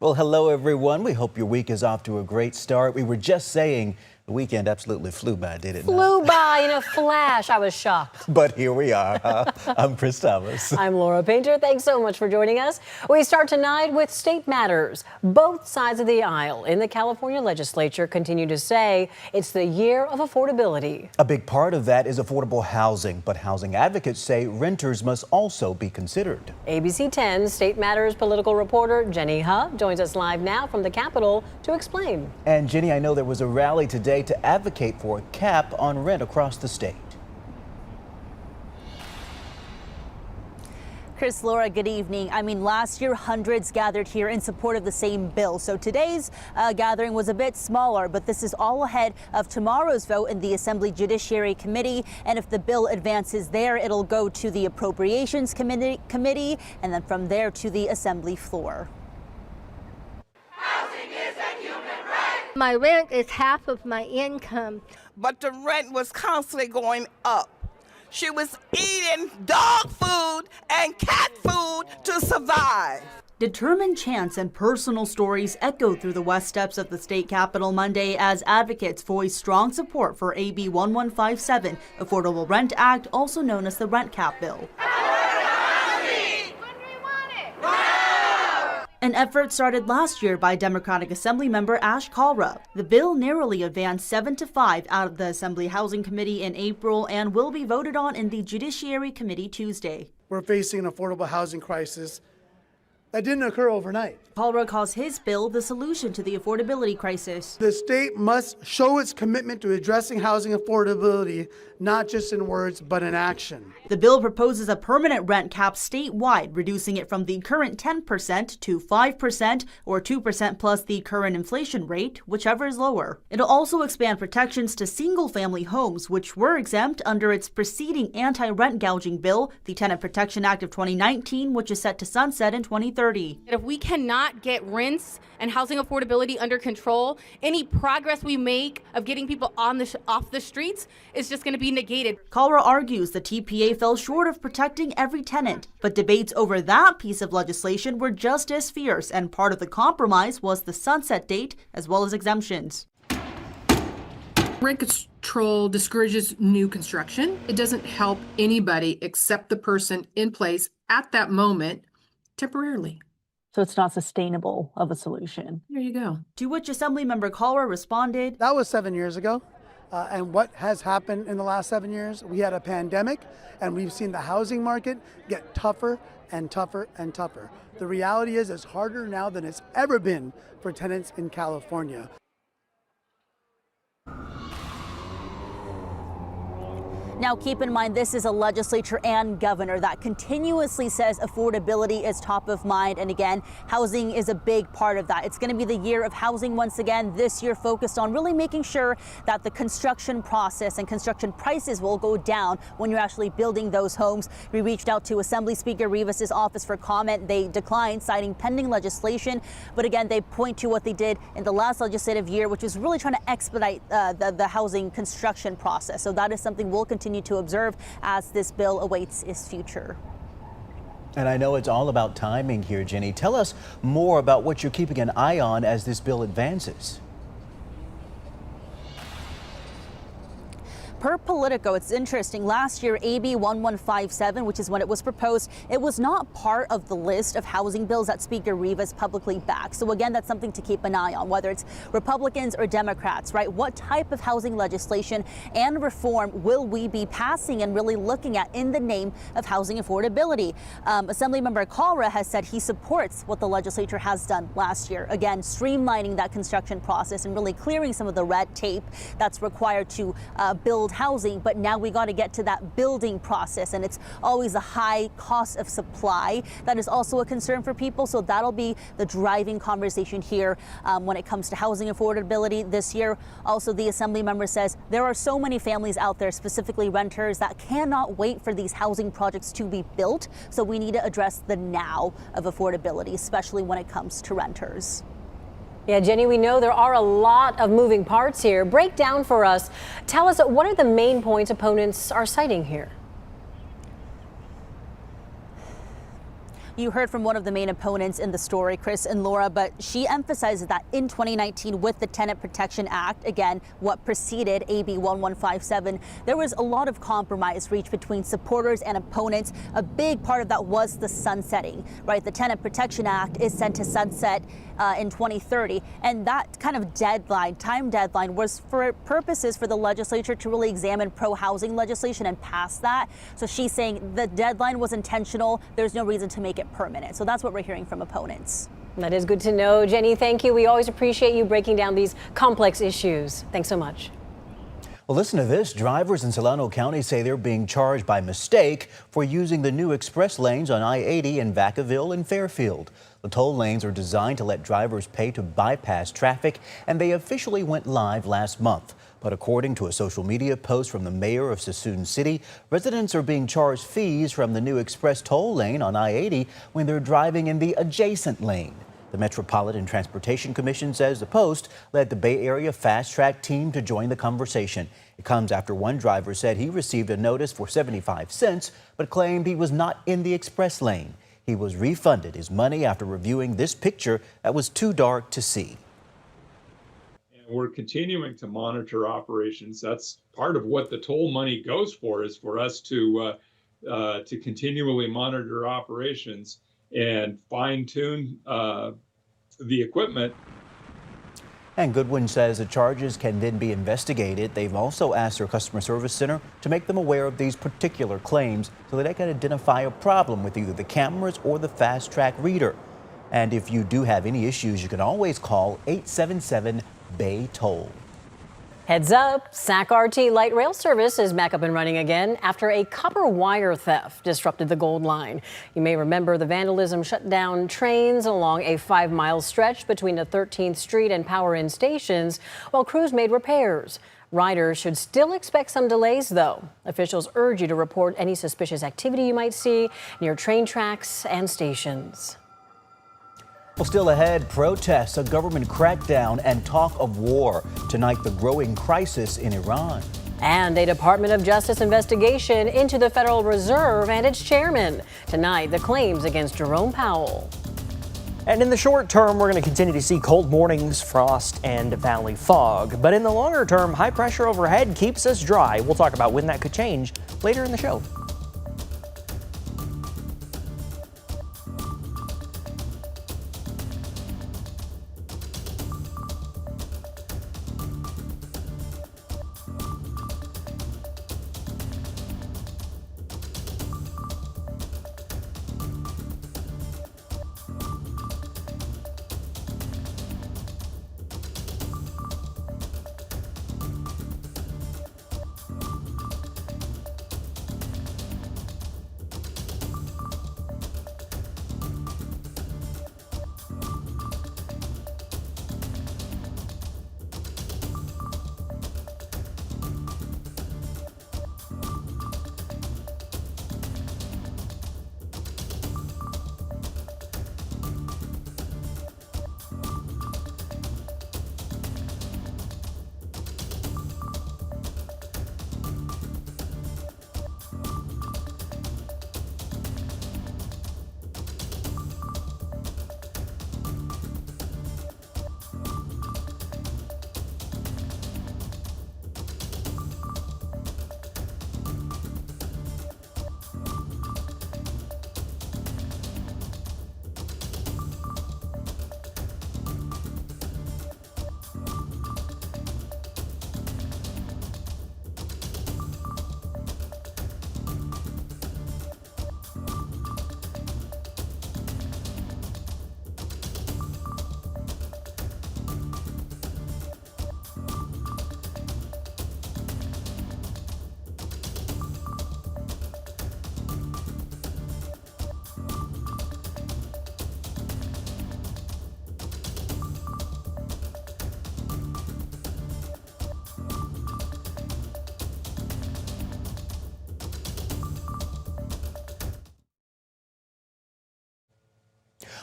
Well, hello, everyone. We hope your week is off to a great start. We were just saying the weekend absolutely flew by, did it not? Flew by in a flash. I was shocked. But here we are. I'm Chris Thomas. I'm Laura Painter. Thanks so much for joining us. We start tonight with state matters. Both sides of the aisle in the California legislature continue to say it's the year of affordability. A big part of that is affordable housing, but housing advocates say renters must also be considered. ABC10 State Matters political reporter Jenny Huh joins us live now from the Capitol to explain. And Jenny, I know there was a rally today to advocate for a cap on rent across the state. Chris, Laura, good evening. I mean, last year hundreds gathered here in support of the same bill. So today's gathering was a bit smaller, but this is all ahead of tomorrow's vote in the Assembly Judiciary Committee. And if the bill advances there, it'll go to the Appropriations Committee and then from there to the Assembly floor. My rent is half of my income. But the rent was constantly going up. She was eating dog food and cat food to survive. Determined chants and personal stories echoed through the west steps of the state capitol Monday as advocates voiced strong support for AB 1157, Affordable Rent Act, also known as the rent cap bill. An effort started last year by Democratic Assembly member Ash Kalra. The bill narrowly advanced 7-5 out of the Assembly Housing Committee in April and will be voted on in the Judiciary Committee Tuesday. We're facing an affordable housing crisis that didn't occur overnight. Kalra calls his bill the solution to the affordability crisis. The state must show its commitment to addressing housing affordability, not just in words, but in action. The bill proposes a permanent rent cap statewide, reducing it from the current 10% to 5% or 2% plus the current inflation rate, whichever is lower. It'll also expand protections to single-family homes, which were exempt under its preceding anti-rent gouging bill, the Tenant Protection Act of 2019, which is set to sunset in 2030. If we cannot get rents and housing affordability under control, any progress we make of getting people off the streets is just going to be negated. Kalra argues the TPA fell short of protecting every tenant, but debates over that piece of legislation were just as fierce, and part of the compromise was the sunset date as well as exemptions. Rent control discourages new construction. It doesn't help anybody except the person in place at that moment temporarily. So it's not sustainable of a solution. There you go. To which Assemblymember Kalra responded, That was 7 years ago. And what has happened in the last 7 years? We had a pandemic, and we've seen the housing market get tougher and tougher and tougher. The reality is it's harder now than it's ever been for tenants in California. Now, keep in mind, this is a legislature and governor that continuously says affordability is top of mind. And again, housing is a big part of that. It's going to be the year of housing once again, this year focused on really making sure that the construction process and construction prices will go down when you're actually building those homes. We reached out to Assembly Speaker Rivas's office for comment. They declined, citing pending legislation. But again, they point to what they did in the last legislative year, which was really trying to expedite the housing construction process. So that is something we'll continue to observe as this bill awaits its future. And I know it's all about timing here, Jenny. Tell us more about what you're keeping an eye on as this bill advances. Per Politico, it's interesting. Last year, AB 1157, which is when it was proposed, it was not part of the list of housing bills that Speaker Rivas publicly backed. So again, that's something to keep an eye on, whether it's Republicans or Democrats, right? What type of housing legislation and reform will we be passing and really looking at in the name of housing affordability? Assemblymember Kalra has said he supports what the legislature has done last year. Again, streamlining that construction process and really clearing some of the red tape that's required to build housing. But now we got to get to that building process, and it's always a high cost of supply that is also a concern for people. So that'll be the driving conversation here when it comes to housing affordability this year. Also, the Assembly member says there are so many families out there, specifically renters, that cannot wait for these housing projects to be built. So we need to address the now of affordability, especially when it comes to renters. Yeah, Jenny, we know there are a lot of moving parts here. Break down for us. Tell us, what are the main points opponents are citing here? You heard from one of the main opponents in the story, Chris and Laura, but she emphasizes that in 2019 with the Tenant Protection Act, again, what preceded AB 1157, there was a lot of compromise reached between supporters and opponents. A big part of that was the sunsetting, right? The Tenant Protection Act is set to sunset in 2030. And that kind of time deadline was for purposes for the legislature to really examine pro-housing legislation and pass that. So she's saying the deadline was intentional. There's no reason to make it permanent. So that's what we're hearing from opponents. That is good to know. Jenny, thank you. We always appreciate you breaking down these complex issues. Thanks so much. Well, listen to this. Drivers in Solano County say they're being charged by mistake for using the new express lanes on I-80 in Vacaville and Fairfield. The toll lanes are designed to let drivers pay to bypass traffic, and they officially went live last month. But according to a social media post from the mayor of Sassoon City, residents are being charged fees from the new express toll lane on I-80 when they're driving in the adjacent lane. The Metropolitan Transportation Commission says the post led the Bay Area Fast Track team to join the conversation. It comes after one driver said he received a notice for 75 cents, but claimed he was not in the express lane. He was refunded his money after reviewing this picture that was too dark to see. We're continuing to monitor operations. That's part of what the toll money goes for, is for us to continually monitor operations and fine-tune the equipment. And Goodwin says the charges can then be investigated. They've also asked their customer service center to make them aware of these particular claims so that they can identify a problem with either the cameras or the fast track reader. And if you do have any issues, you can always call 877-BAY-TOLL. Heads up, SAC RT light rail service is back up and running again after a copper wire theft disrupted the Gold Line. You may remember the vandalism shut down trains along a 5-mile stretch between the 13th Street and Power Inn stations while crews made repairs. Riders should still expect some delays, though. Officials urge you to report any suspicious activity you might see near train tracks and stations. Well, still ahead, protests, a government crackdown, and talk of war. Tonight, the growing crisis in Iran. And a Department of Justice investigation into the Federal Reserve and its chairman. Tonight, the claims against Jerome Powell. And in the short term, we're going to continue to see cold mornings, frost, and valley fog. But in the longer term, high pressure overhead keeps us dry. We'll talk about when that could change later in the show.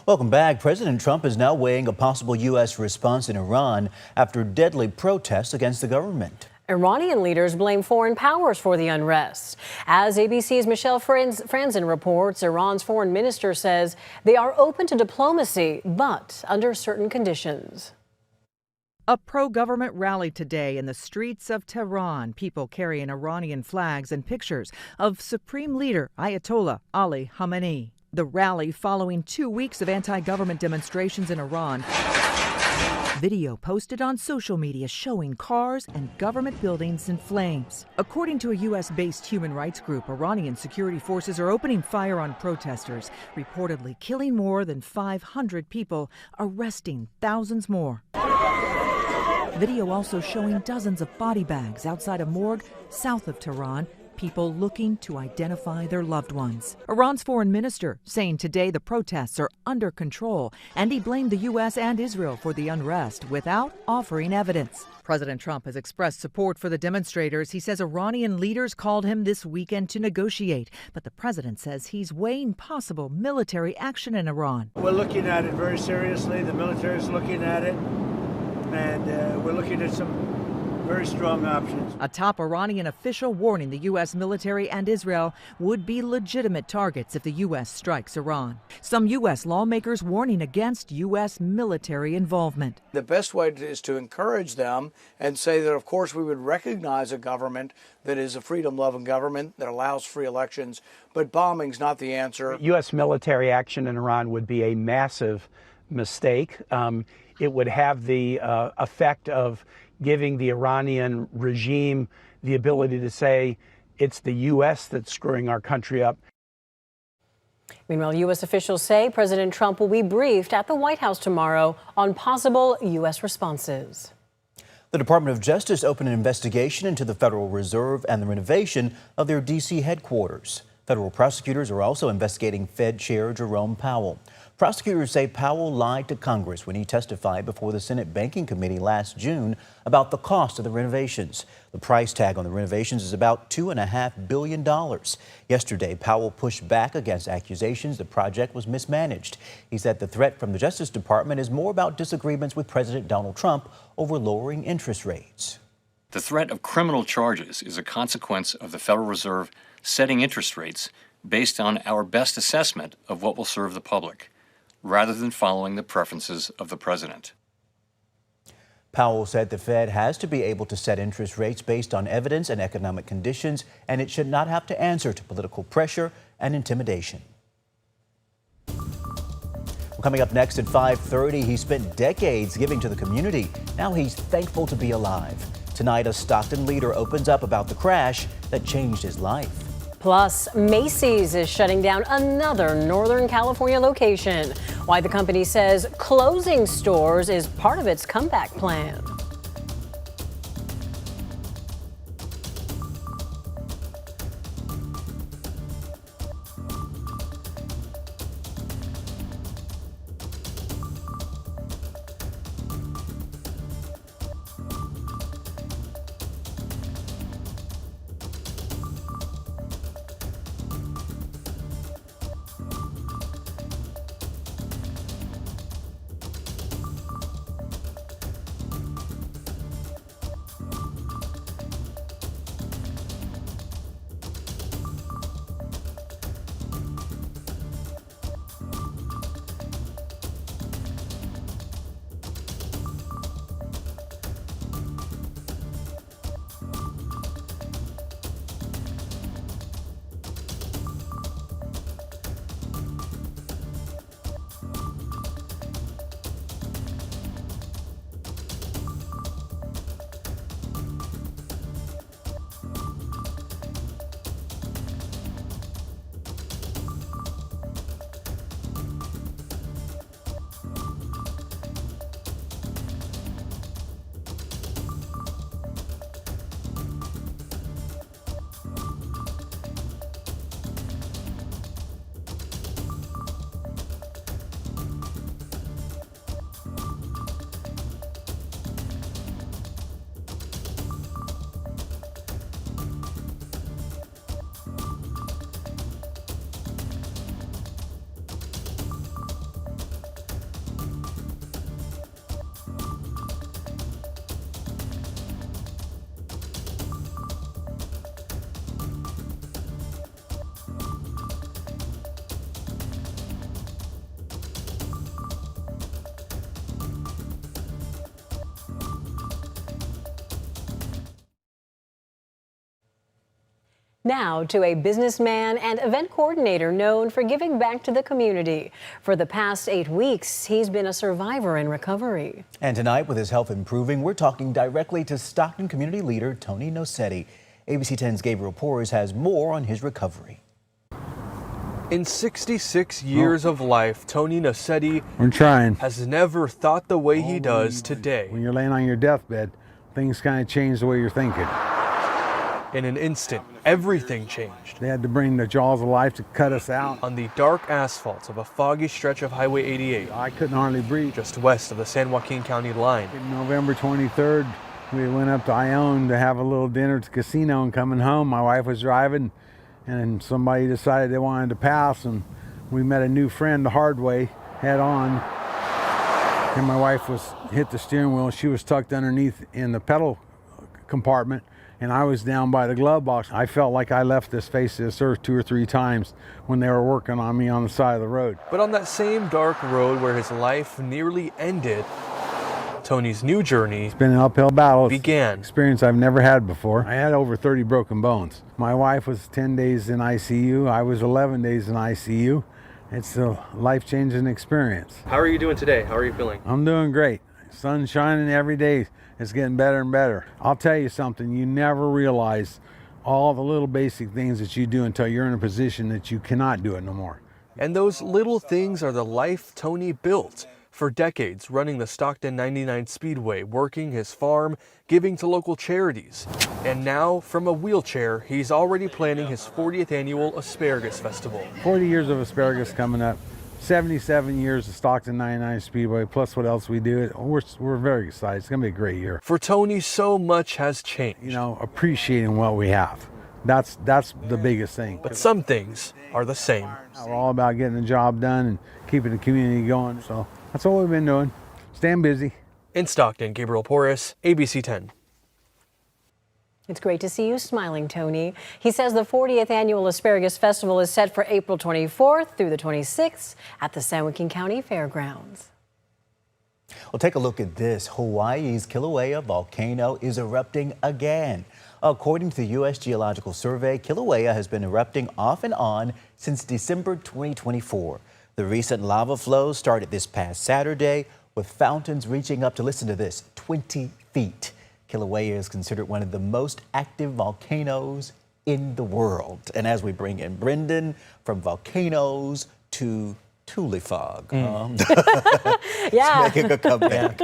Welcome back. President Trump is now weighing a possible U.S. response in Iran after deadly protests against the government. Iranian leaders blame foreign powers for the unrest. As ABC's Michelle Franzen reports, Iran's foreign minister says they are open to diplomacy, but under certain conditions. A pro-government rally today in the streets of Tehran. People carrying Iranian flags and pictures of Supreme Leader Ayatollah Ali Khamenei. The rally following 2 weeks of anti-government demonstrations in Iran. Video posted on social media showing cars and government buildings in flames. According to a U.S.-based human rights group, Iranian security forces are opening fire on protesters, reportedly killing more than 500 people, arresting thousands more. Video also showing dozens of body bags outside a morgue south of Tehran, people looking to identify their loved ones. Iran's foreign minister saying today the protests are under control, and he blamed the U.S. and Israel for the unrest without offering evidence. President Trump has expressed support for the demonstrators. He says Iranian leaders called him this weekend to negotiate, but the president says he's weighing possible military action in Iran. We're looking at it very seriously. The military is looking at it, and we're looking at some very strong options. A top Iranian official warning the U.S. military and Israel would be legitimate targets if the U.S. strikes Iran. Some U.S. lawmakers warning against U.S. military involvement. The best way is to encourage them and say that, of course, we would recognize a government that is a freedom-loving government that allows free elections, but bombing's not the answer. U.S. military action in Iran would be a massive mistake. It would have the effect of giving the Iranian regime the ability to say it's the U.S. that's screwing our country up. Meanwhile, U.S. officials say President Trump will be briefed at the White House tomorrow on possible U.S. responses. The Department of Justice opened an investigation into the Federal Reserve and the renovation of their D.C. headquarters. Federal prosecutors are also investigating Fed Chair Jerome Powell. Prosecutors say Powell lied to Congress when he testified before the Senate Banking Committee last June about the cost of the renovations. The price tag on the renovations is about $2.5 billion. Yesterday, Powell pushed back against accusations the project was mismanaged. He said the threat from the Justice Department is more about disagreements with President Donald Trump over lowering interest rates. The threat of criminal charges is a consequence of the Federal Reserve setting interest rates based on our best assessment of what will serve the public, rather than following the preferences of the president. Powell said the Fed has to be able to set interest rates based on evidence and economic conditions, and it should not have to answer to political pressure and intimidation. Well, coming up next at 5:30, he spent decades giving to the community. Now he's thankful to be alive. Tonight, a Stockton leader opens up about the crash that changed his life. Plus, Macy's is shutting down another Northern California location. Why the company says closing stores is part of its comeback plan. Now to a businessman and event coordinator known for giving back to the community. For the past 8 weeks, he's been a survivor in recovery. And tonight, with his health improving, we're talking directly to Stockton community leader Tony Nocetti. ABC 10's Gabriel Porras has more on his recovery. In 66 years of life, Tony Nocetti has never thought the way he does today. When you're laying on your deathbed, things kind of change the way you're thinking. In an instant, everything changed. They had to bring the jaws of life to cut us out. On the dark asphalt of a foggy stretch of Highway 88. I couldn't hardly breathe. Just west of the San Joaquin County line. November 23rd, we went up to Ione to have a little dinner at the casino, and coming home, my wife was driving, and somebody decided they wanted to pass, and we met a new friend the hard way, head on. And my wife was hit the steering wheel, and she was tucked underneath in the pedal compartment, and I was down by the glove box. I felt like I left this face of this earth 2 or 3 times when they were working on me on the side of the road. But on that same dark road where his life nearly ended, Tony's new journey It's been an uphill battle. began. Experience I've never had before. I had over 30 broken bones. My wife was 10 days in ICU. I was 11 days in ICU. It's a life-changing experience. How are you doing today? How are you feeling? I'm doing great. Sun's shining every day. It's getting better and better. I'll tell you something, you never realize all the little basic things that you do until you're in a position that you cannot do it no more. And those little things are the life Tony built. For decades, running the Stockton 99 Speedway, working his farm, giving to local charities. And now, from a wheelchair, he's already planning his 40th annual Asparagus Festival. 40 years of asparagus coming up. 77 years of Stockton 99 Speedway, plus what else we do. We're very excited. It's going to be a great year. For Tony, so much has changed. You know, appreciating what we have. That's the biggest thing. But some things are the same. We're all about getting the job done and keeping the community going. So that's what we've been doing. Staying busy. In Stockton, Gabriel Porras, ABC 10. It's great to see you smiling, Tony. He says the 40th annual Asparagus Festival is set for April 24th through the 26th at the San Joaquin County Fairgrounds. Well, take a look at this. Hawaii's Kilauea volcano is erupting again. According to the U.S. Geological Survey, Kilauea has been erupting off and on since December 2024. The recent lava flows started this past Saturday with fountains reaching up to, listen to this, 20 feet. Kilauea is considered one of the most active volcanoes in the world. And as we bring in Brendan, from volcanoes to Tule fog. Yeah. It's making a comeback.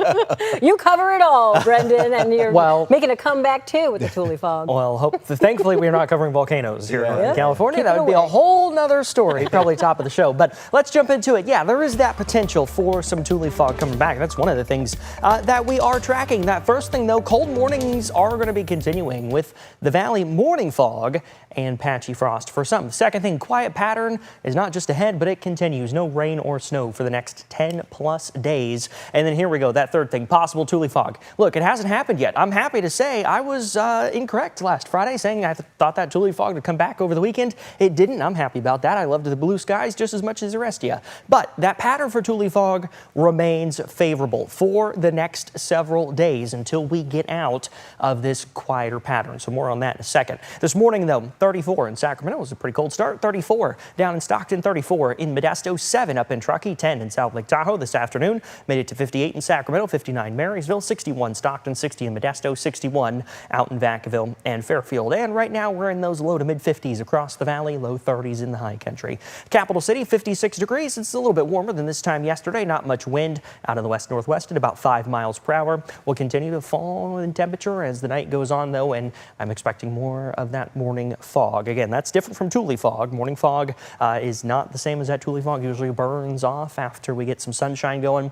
You cover it all, Brendan, and you're making a comeback too with the Tule fog. Well, thankfully we're not covering volcanoes here in California. Keep That it would be a away. whole nother story, probably top of the show. But let's jump into it. Yeah, there is that potential for some Tule fog coming back. That's one of the things that we are tracking. That first thing, though, cold mornings are going to be continuing with the valley morning fog and patchy frost for some. Second thing, quiet pattern is not just ahead, but it continues. No rain or snow for the next 10 plus days. And then here we go, that third thing, possible Tule fog. Look, it hasn't happened yet. I'm happy to say I was incorrect last Friday, saying I thought that Tule fog would come back over the weekend. It didn't. I'm happy about that. I loved the blue skies just as much as the rest of you. But that pattern for Tule fog remains favorable for the next several days until we get out of this quieter pattern. So more on that in a second. This morning, though, 34 in Sacramento was a pretty cold start. 34 down in Stockton, 34 in Modesto, 7 up in Truckee, 10 in South Lake Tahoe this afternoon. Made it to 58 in Sacramento, 59 Marysville, 61 Stockton, 60 in Modesto, 61 out in Vacaville and Fairfield. And right now we're in those low to mid 50s across the valley, low 30s in the high country. Capital City, 56 degrees. It's a little bit warmer than this time yesterday. Not much wind out of the west northwest at about 5 miles per hour. Will continue to fall in temperature as the night goes on, though, and I'm expecting more of that morning fog. Again, that's different from Tule fog. Morning fog is not the same as that Tule fog. Usually burns off after we get some sunshine going.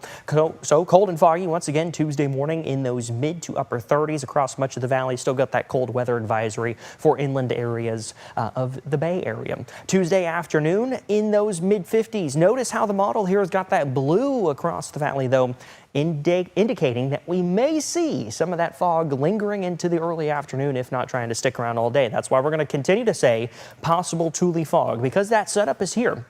So cold and foggy once again Tuesday morning in those mid to upper 30s across much of the valley. Still got that cold weather advisory for inland areas of the Bay Area. Tuesday afternoon in those mid 50s. Notice how the model here has got that blue across the valley, though, indicating that we may see some of that fog lingering into the early afternoon, if not trying to stick around all day. That's why we're going to continue to say possible Tule fog, because that setup is here.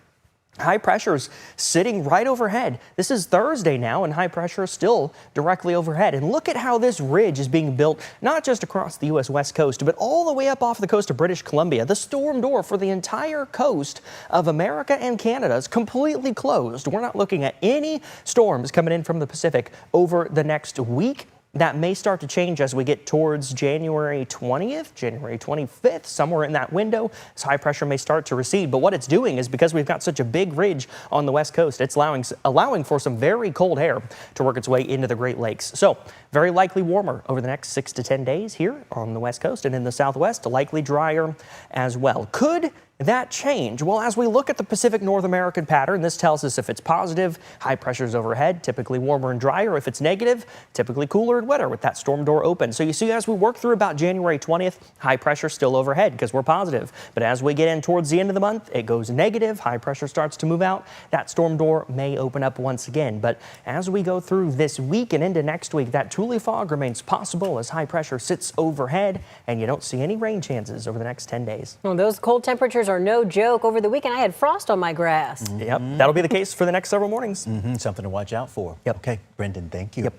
High pressure's sitting right overhead. This is Thursday now, and high pressure is still directly overhead. And look at how this ridge is being built, not just across the U.S. West Coast, but all the way up off the coast of British Columbia. The storm door for the entire coast of America and Canada is completely closed. We're not looking at any storms coming in from the Pacific over the next week. That may start to change as we get towards January 20th, January 25th, somewhere in that window. As high pressure may start to recede. But what it's doing is because we've got such a big ridge on the west coast, it's allowing for some very cold air to work its way into the Great Lakes. So very likely warmer over the next 6 to 10 days here on the west coast, and in the southwest, likely drier as well. Could that change? Well, as we look at the Pacific North American pattern, this tells us if it's positive, high pressures overhead, typically warmer and drier. If it's negative, typically cooler and wetter with that storm door open. So you see, as we work through about January 20th, high pressure still overhead because we're positive. But as we get in towards the end of the month, it goes negative. High pressure starts to move out. That storm door may open up once again. But as we go through this week and into next week, that Thule fog remains possible as high pressure sits overhead, and you don't see any rain chances over the next 10 days. Well, those cold temperatures are no joke. Over the weekend, I had frost on my grass. Yep, that'll be the case for the next several mornings. Something to watch out for. Yep. Okay, Brendan, thank you. Yep.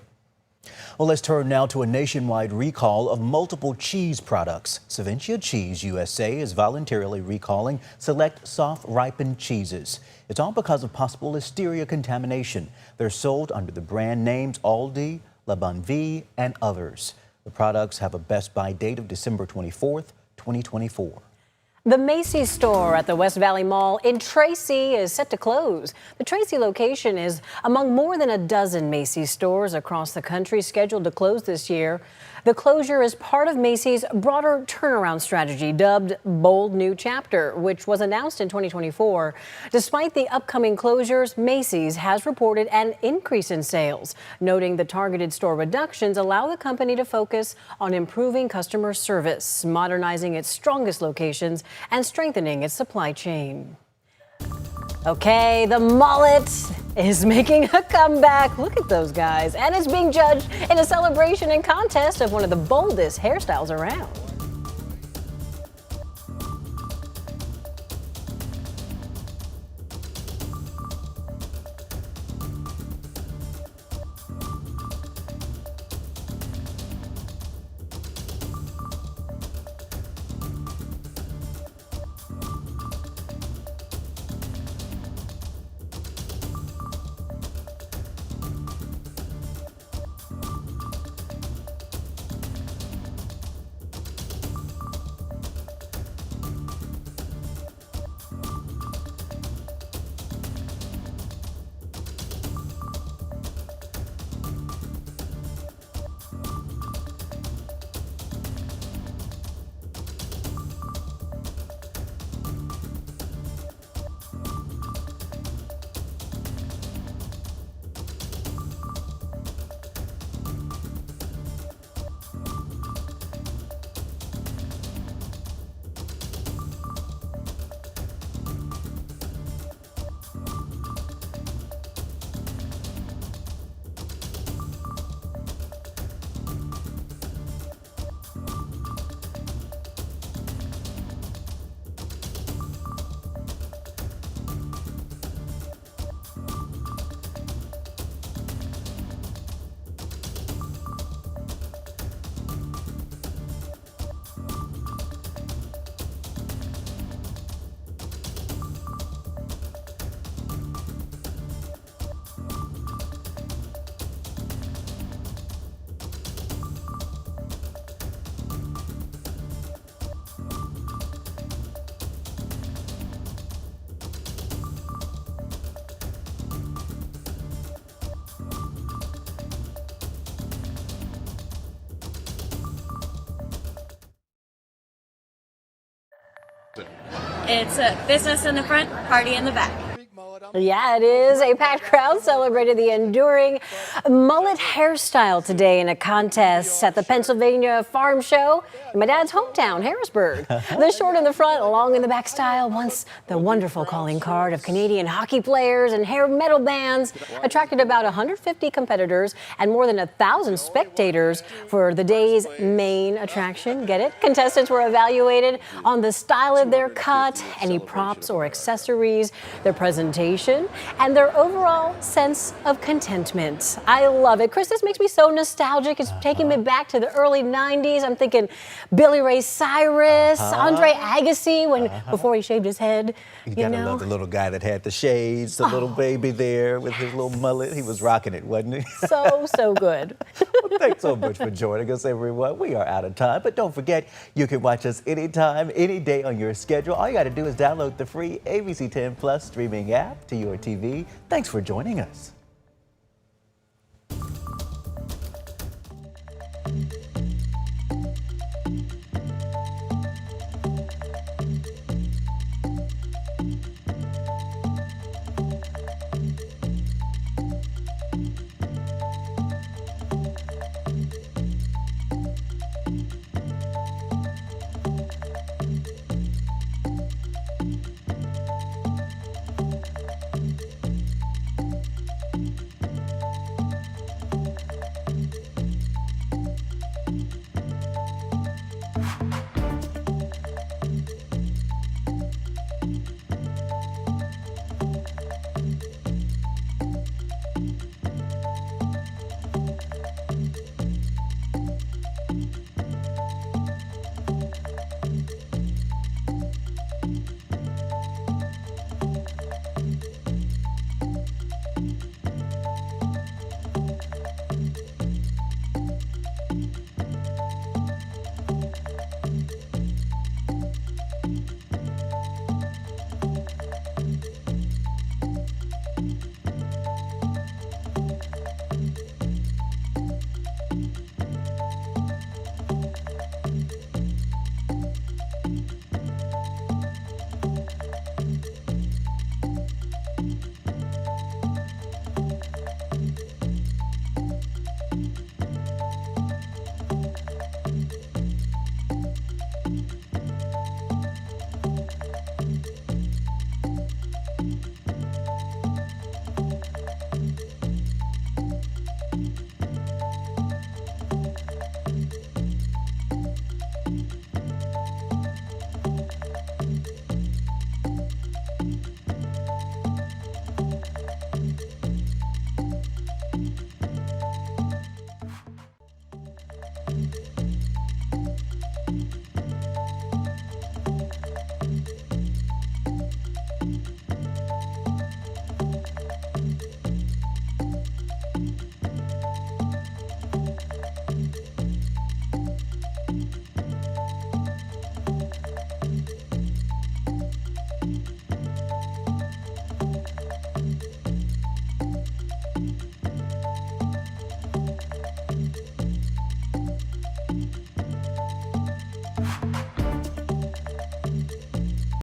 Well, let's turn now to a nationwide recall of multiple cheese products. Savintia Cheese USA is voluntarily recalling select soft-ripened cheeses. It's all because of possible listeria contamination. They're sold under the brand names Aldi, La Bonne Vie, and others. The products have a Best Buy date of December 24th, 2024. The Macy's store at the West Valley Mall in Tracy is set to close. The Tracy location is among more than a dozen Macy's stores across the country scheduled to close this year. The closure is part of Macy's broader turnaround strategy dubbed Bold New Chapter, which was announced in 2024. Despite the upcoming closures, Macy's has reported an increase in sales, noting the targeted store reductions allow the company to focus on improving customer service, modernizing its strongest locations, and strengthening its supply chain. Okay, the mullet is making a comeback. Look at those guys. And it's being judged in a celebration and contest of one of the boldest hairstyles around. It's a business in the front, party in the back. Yeah, it is. A packed crowd celebrated the enduring mullet hairstyle today in a contest at the Pennsylvania Farm Show in my dad's hometown, Harrisburg. The short in the front, long in the back style, once the wonderful calling card of Canadian hockey players and hair metal bands, attracted about 150 competitors and more than 1,000 spectators for the day's main attraction. Get it? Contestants were evaluated on the style of their cut, any props or accessories, their presentation, and their overall sense of contentment. I love it. Chris, this makes me so nostalgic. It's taking me back to the early 90s. I'm thinking Billy Ray Cyrus, Andre Agassi, before he shaved his head. You gotta love the little guy that had the shades, the little baby there with his little mullet. He was rocking it, wasn't he? So good. Well, thanks so much for joining us, everyone. We are out of time, but don't forget, you can watch us anytime, any day on your schedule. All you gotta do is download the free ABC10 Plus streaming app to your TV. Thanks for joining us.